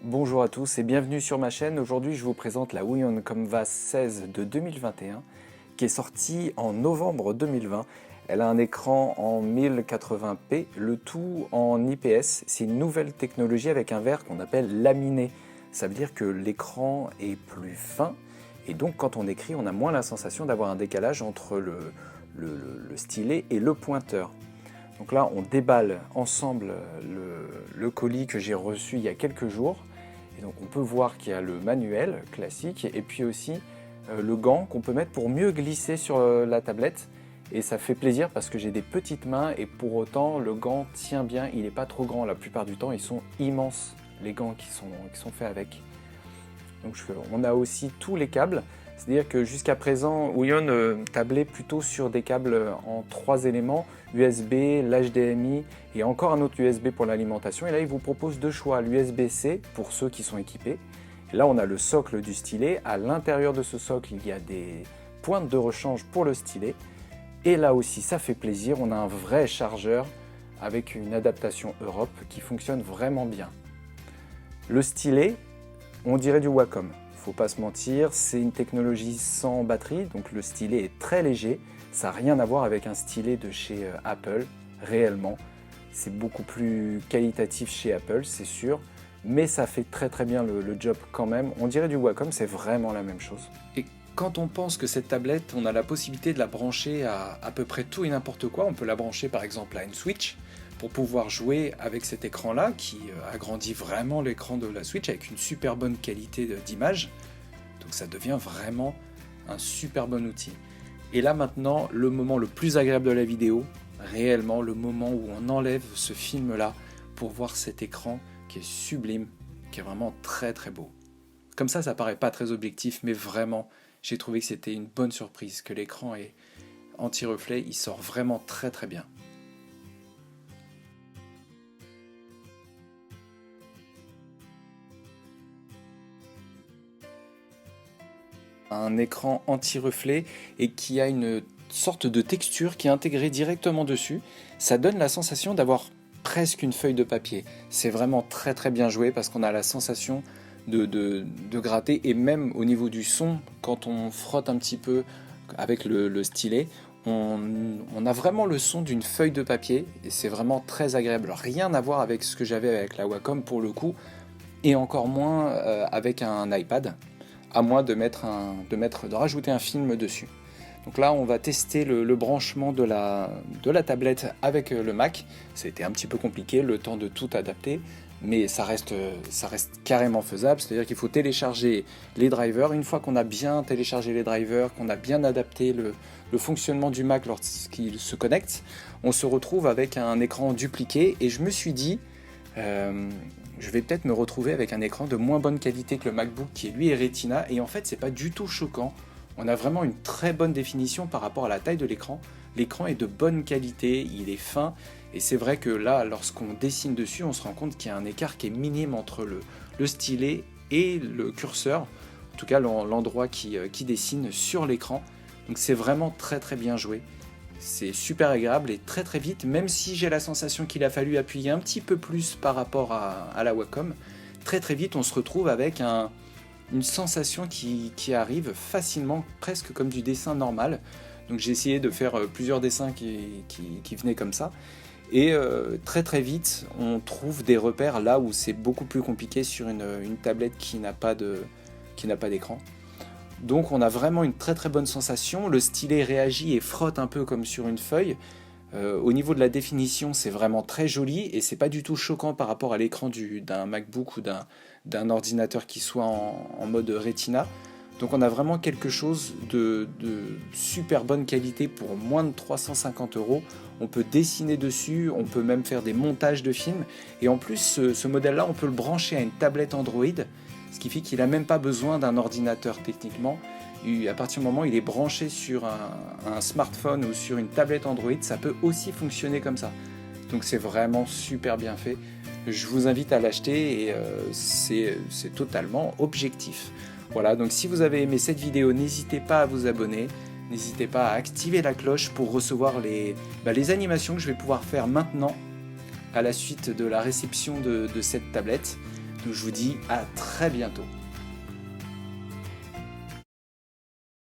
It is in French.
Bonjour à tous et bienvenue sur ma chaîne. Aujourd'hui, je vous présente la Wiyon Comva 16 de 2021 qui est sortie en novembre 2020. Elle a un écran en 1080p, le tout en IPS. C'est une nouvelle technologie avec un verre qu'on appelle laminé. Ça veut dire que l'écran est plus fin et donc quand on écrit, on a moins la sensation d'avoir un décalage entre le stylet et le pointeur. Donc là, on déballe ensemble le colis que j'ai reçu il y a quelques jours. Et donc on peut voir qu'il y a le manuel classique et puis aussi le gant qu'on peut mettre pour mieux glisser sur la tablette. Et ça fait plaisir parce que j'ai des petites mains et pour autant le gant tient bien, il n'est pas trop grand. La plupart du temps, ils sont immenses, les gants qui sont faits avec. Donc on a aussi tous les câbles. C'est-à-dire que jusqu'à présent, Wiyon tablait plutôt sur des câbles en 3 éléments, USB, l'HDMI et encore un autre USB pour l'alimentation. Et là, il vous propose 2 choix, l'USB-C pour ceux qui sont équipés. Et là, on a le socle du stylet. À l'intérieur de ce socle, il y a des pointes de rechange pour le stylet. Et là aussi, ça fait plaisir, on a un vrai chargeur avec une adaptation Europe qui fonctionne vraiment bien. Le stylet, on dirait du Wacom. Faut pas se mentir, c'est une technologie sans batterie, donc le stylet est très léger. Ça n'a rien à voir avec un stylet de chez Apple, réellement. C'est beaucoup plus qualitatif chez Apple, c'est sûr, mais ça fait très bien le job quand même. On dirait du Wacom, c'est vraiment la même chose. Et quand on pense que cette tablette, on a la possibilité de la brancher à peu près tout et n'importe quoi, on peut la brancher par exemple à une Switch, pour pouvoir jouer avec cet écran-là qui agrandit vraiment l'écran de la Switch avec une super bonne qualité d'image. Donc ça devient vraiment un super bon outil. Et là maintenant, le moment le plus agréable de la vidéo, réellement le moment où on enlève ce film-là pour voir cet écran qui est sublime, qui est vraiment très beau. Comme ça paraît pas très objectif, mais vraiment, j'ai trouvé que c'était une bonne surprise, que l'écran est anti-reflet, il sort vraiment très bien. Un écran anti-reflet et qui a une sorte de texture qui est intégrée directement dessus. Ça donne la sensation d'avoir presque une feuille de papier. C'est vraiment très bien joué parce qu'on a la sensation de gratter et même au niveau du son, quand on frotte un petit peu avec le stylet, on a vraiment le son d'une feuille de papier et c'est vraiment très agréable. Rien à voir avec ce que j'avais avec la Wacom pour le coup et encore moins avec un iPad, à moins de rajouter un film dessus. Donc là, on va tester le branchement de la tablette avec le Mac. C'était un petit peu compliqué, le temps de tout adapter, mais ça reste carrément faisable. C'est-à-dire qu'il faut télécharger les drivers. Une fois qu'on a bien téléchargé les drivers, qu'on a bien adapté le fonctionnement du Mac lorsqu'il se connecte, on se retrouve avec un écran dupliqué. Et je me suis dit, je vais peut-être me retrouver avec un écran de moins bonne qualité que le MacBook qui lui est Retina, et en fait c'est pas du tout choquant. On a vraiment une très bonne définition par rapport à la taille de l'écran. L'écran est de bonne qualité, il est fin, et c'est vrai que là, lorsqu'on dessine dessus, on se rend compte qu'il y a un écart qui est minime entre le stylet et le curseur, en tout cas l'endroit qui dessine sur l'écran. Donc c'est vraiment très bien joué. C'est super agréable et très vite, même si j'ai la sensation qu'il a fallu appuyer un petit peu plus par rapport à la Wacom, très vite on se retrouve avec une sensation qui arrive facilement, presque comme du dessin normal. Donc j'ai essayé de faire plusieurs dessins qui venaient comme ça, et très vite on trouve des repères là où c'est beaucoup plus compliqué sur une tablette qui n'a pas d'écran. Donc on a vraiment une très bonne sensation, le stylet réagit et frotte un peu comme sur une feuille. Au niveau de la définition, c'est vraiment très joli et c'est pas du tout choquant par rapport à l'écran d'un MacBook ou d'un ordinateur qui soit en mode Retina. Donc on a vraiment quelque chose de super bonne qualité pour moins de 350 €. On peut dessiner dessus, on peut même faire des montages de films. Et en plus, ce modèle-là, on peut le brancher à une tablette Android, ce qui fait qu'il n'a même pas besoin d'un ordinateur techniquement. Et à partir du moment où il est branché sur un smartphone ou sur une tablette Android, ça peut aussi fonctionner comme ça. Donc c'est vraiment super bien fait. Je vous invite à l'acheter et c'est totalement objectif. Voilà, donc si vous avez aimé cette vidéo, n'hésitez pas à vous abonner, n'hésitez pas à activer la cloche pour recevoir les animations que je vais pouvoir faire maintenant à la suite de la réception de cette tablette. Je vous dis à très bientôt.